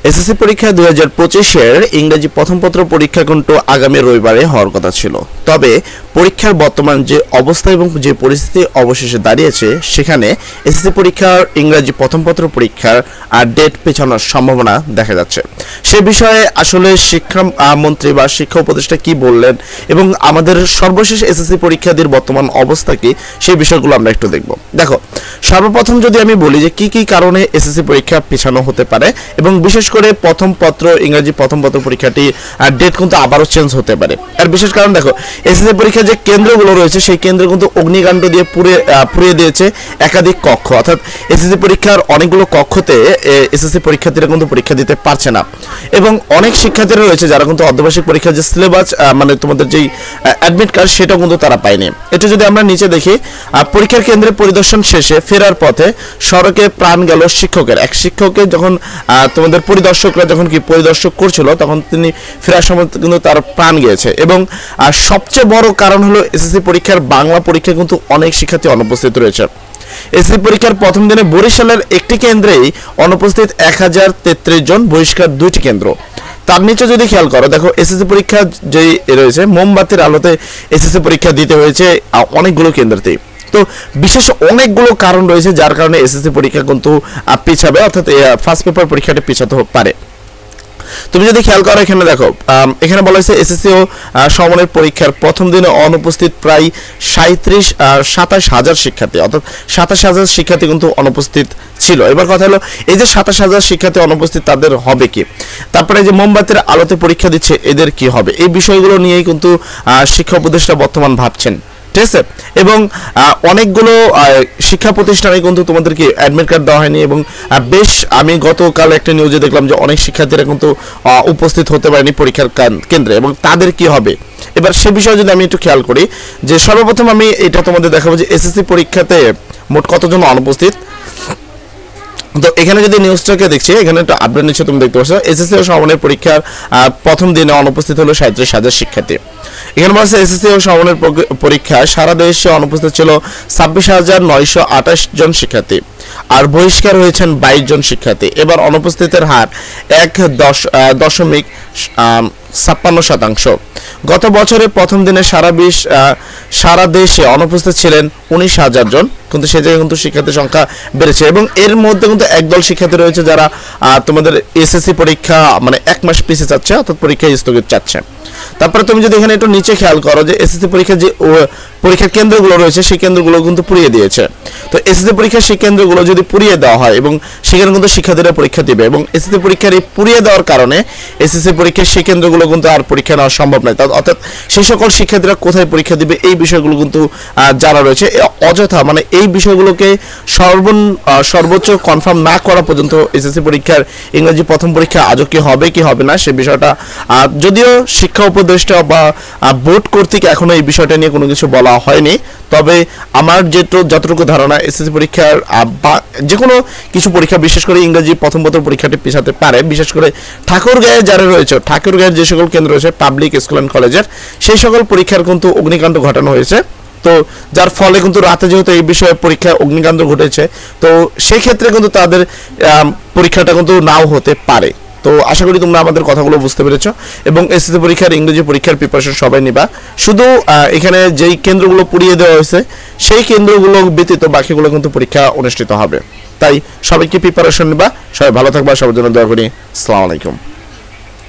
SSC পরীক্ষা 2025-এর ইংরেজি প্রথম পত্র পরীক্ষা কিন্তু আগামী রবিবারে হওয়ার কথা ছিল। তবে পরীক্ষার বর্তমান যে অবস্থা এবং যে পরিস্থিতি অবশেষে দাঁড়িয়েছে, সেখানে এসএসসি পরীক্ষার ইংরেজি প্রথম পত্র পরীক্ষার ডেট পেছানোর সম্ভাবনা দেখা যাচ্ছে। সে বিষয়ে আসলে শিক্ষামন্ত্রী বা শিক্ষা উপদেষ্টা কি বললেন এবং আমাদের সর্বশেষ এসএসসি পরীক্ষার্থীর বর্তমান অবস্থা কি, সেই বিষয়গুলো আমরা একটু দেখব। দেখো, সর্বপ্রথম যদি আমি বলি যে কি কারণে এসএসসি পরীক্ষা পেছানো হতে পারে এবং বিশেষ করে প্রথম পত্র ইংরেজি প্রথম পত্র পরীক্ষাটি ডেট কিন্তু আবারও চেঞ্জ হতে পারে। আর বিশেষ কারণ দেখো, এসএসসি পরীক্ষার যে কেন্দ্রগুলো রয়েছে সেই কেন্দ্র কিন্তু অগ্নিকাণ্ড দিয়ে পুড়িয়ে দিয়েছে একাধিক কক্ষ, অর্থাৎ এসএসসি পরীক্ষার অনেকগুলো কক্ষতে এসএসসি পরীক্ষার্থীরা কিন্তু পরীক্ষা দিতে পারছে না এবং অনেক শিক্ষার্থীরা রয়েছে যারা কিন্তু অর্ধবার্ষিক পরীক্ষার যে সিলেবাস মানে তোমাদের যেই অ্যাডমিট কার্ড সেটাও কিন্তু তারা পায়নি। এটা যদি আমরা নিচে দেখি, পরীক্ষার কেন্দ্রে পরিদর্শন শেষে ফেরার পথে সড়কে প্রাণ গেল শিক্ষকের। এক শিক্ষকের যখন তোমাদের পরিদর্শকরা যখন কি পরিদর্শক করছিল, তখন তিনি ফেরার সময় কিন্তু তার প্রাণ গিয়েছে। এবং সবচেয়ে বড় কারণ হলো এসএসসি পরীক্ষার বাংলা পরীক্ষা কিন্তু অনেক শিক্ষার্থী অনুপস্থিত রয়েছে। এসএসসি পরীক্ষার প্রথম দিনে বরিশালের একটি কেন্দ্রেই অনুপস্থিত 1033 জন, বহিষ্কার 2টি কেন্দ্র। তার নিচে যদি খেয়াল করো, দেখো এসএসসি পরীক্ষা যেই রয়েছে মোমবাতির আলোতে এসএসসি পরীক্ষা দিতে হয়েছে অনেকগুলো কেন্দ্রতেই। তো বিশেষ অনেকগুলো কারণ রয়েছে যার কারণে এসএসসি পরীক্ষা কিন্তু পিছাবে, অর্থাৎ ফার্স্ট পেপার পরীক্ষাটা পিছাতে পারে। তুমি যদি খেয়াল করো, এখানে দেখো, এখানে বলা হয়েছে এসএসসি ও সমমানের পরীক্ষার প্রথম দিনে অনুপস্থিত প্রায় 27,000 শিক্ষার্থী, অর্থাৎ 27,000 শিক্ষার্থী কিন্তু অনুপস্থিত ছিল। এবার কথা হলো, এই যে 27,000 শিক্ষার্থী অনুপস্থিত, তাদের হবে কি? তারপরে যে মোমবাতির আলোতে পরীক্ষা দিচ্ছে, এদের কি হবে? এই বিষয়গুলো নিয়েই কিন্তু শিক্ষা উপদেষ্টা বর্তমান ভাবছেন, ঠিক আছে? এবং অনেকগুলো শিক্ষা প্রতিষ্ঠানে কিন্তু তোমাদেরকে অ্যাডমিট কার্ড দেওয়া হয়নি এবং বেশ, আমি গতকাল একটা নিউজে দেখলাম যে অনেক শিক্ষার্থীরা কিন্তু উপস্থিত হতে পারেনি পরীক্ষার কেন্দ্রে, এবং তাদের কি হবে? এবার সে বিষয়ে যদি আমি একটু খেয়াল করি, যে সর্বপ্রথম আমি এটা তোমাদের দেখাবো যে এসএসসি পরীক্ষাতে মোট কতজন অনুপস্থিত। তো এখানে যদি নিউজটাকে দেখছি, এখানে একটা আপডেট নিচ্ছে, তুমি দেখতে পাচ্ছ এসএসসি ও সমমানের পরীক্ষার প্রথম দিনে অনুপস্থিত হলো 37,000 শিক্ষার্থী। এখানে বলছে এসএসসি ও সমমানের পরীক্ষায় সারা দেশে অনুপস্থিত ছিল 26,928 জন শিক্ষার্থী, আর বহিষ্কার হয়েছেন 22 জন শিক্ষার্থী। এবার অনুপস্থিতের হার 1.56%। গত বছরের প্রথম দিনে সারা দেশে অনুপস্থিত ছিলেন 19,000 জন, কিন্তু সে জায়গায় কিন্তু শিক্ষার্থীর সংখ্যা বেড়েছে এবং এর মধ্যে কিন্তু একদল শিক্ষার্থী রয়েছে যারা তোমাদের এসএসসি পরীক্ষা মানে 1 মাস পিছিয়ে যাচ্ছে, অর্থাৎ পরীক্ষা স্থগিত চাচ্ছে। তারপরে তুমি যদি এখানে একটু নিচে খেয়াল করো, যে এসএসসি পরীক্ষার যে পরীক্ষার কেন্দ্রগুলো রয়েছে সেই কেন্দ্রগুলো কিন্তু পুড়িয়ে দিয়েছে। তো এসএসসি পরীক্ষার সেই কেন্দ্রগুলো যদি পুড়িয়ে দেওয়া হয় এবং সেখানে কিন্তু শিক্ষার্থীরা পরীক্ষা দিবে, এবং এসএসসি পরীক্ষার এই পুড়িয়ে দেওয়ার কারণে এসএসসি পরীক্ষার সেই কেন্দ্রগুলো কিন্তু আর পরীক্ষা নেওয়া সম্ভব নয়। অর্থাৎ সেই সকল শিক্ষার্থীরা কোথায় পরীক্ষা দিবে, এই বিষয়গুলো কিন্তু জানা রয়েছে। অযথা মানে এই বিষয়গুলোকে সর্বোচ্চ কনফার্ম না করা পর্যন্ত এসএসসি পরীক্ষার ইংরেজি প্রথম পরীক্ষা আজও কি হবে কি হবে না, সে বিষয়টা যদিও শিক্ষা উপদেষ্টা বা বোর্ড কর্তৃক এখনো এই বিষয়টা নিয়ে কোনো কিছু বলা হয়নি, তবে আমার যতটুকু ধারণা এসএসসি পরীক্ষার বা যে কোনো কিছু পরীক্ষা, বিশেষ করে ইংরেজি প্রথম পত্র পরীক্ষাটি পিছাতে পারে। বিশেষ করে ঠাকুরগাঁয়ে যারা রয়েছে, ঠাকুরগাঁয়ের যে সকল কেন্দ্র রয়েছে পাবলিক স্কুল অ্যান্ড কলেজের, সেই সকল পরীক্ষার কিন্তু অগ্নিকাণ্ড ঘটানো হয়েছে। তো যার ফলে কিন্তু রাতে যেহেতু এই বিষয়ে পরীক্ষা অগ্নিকাণ্ড ঘটেছে, তো সেই ক্ষেত্রে কিন্তু তাদের পরীক্ষাটা কিন্তু নাও হতে পারে। তো আশা করি তোমরা আমাদের কথাগুলো বুঝতে পেরেছো এবং এসএসসি পরীক্ষার ইংরেজি পরীক্ষার প্রিপারেশন সবাই নিবা। শুধু এখানে যেই কেন্দ্রগুলো পুড়িয়ে দেওয়া হয়েছে সেই কেন্দ্রগুলো ব্যতীত বাকিগুলো কিন্তু পরীক্ষা অনুষ্ঠিত হবে। তাই সবাইকে প্রিপারেশন নিবা। সবাই ভালো থাকবা, সবার জন্য দোয়া করি। আসসালামু আলাইকুম।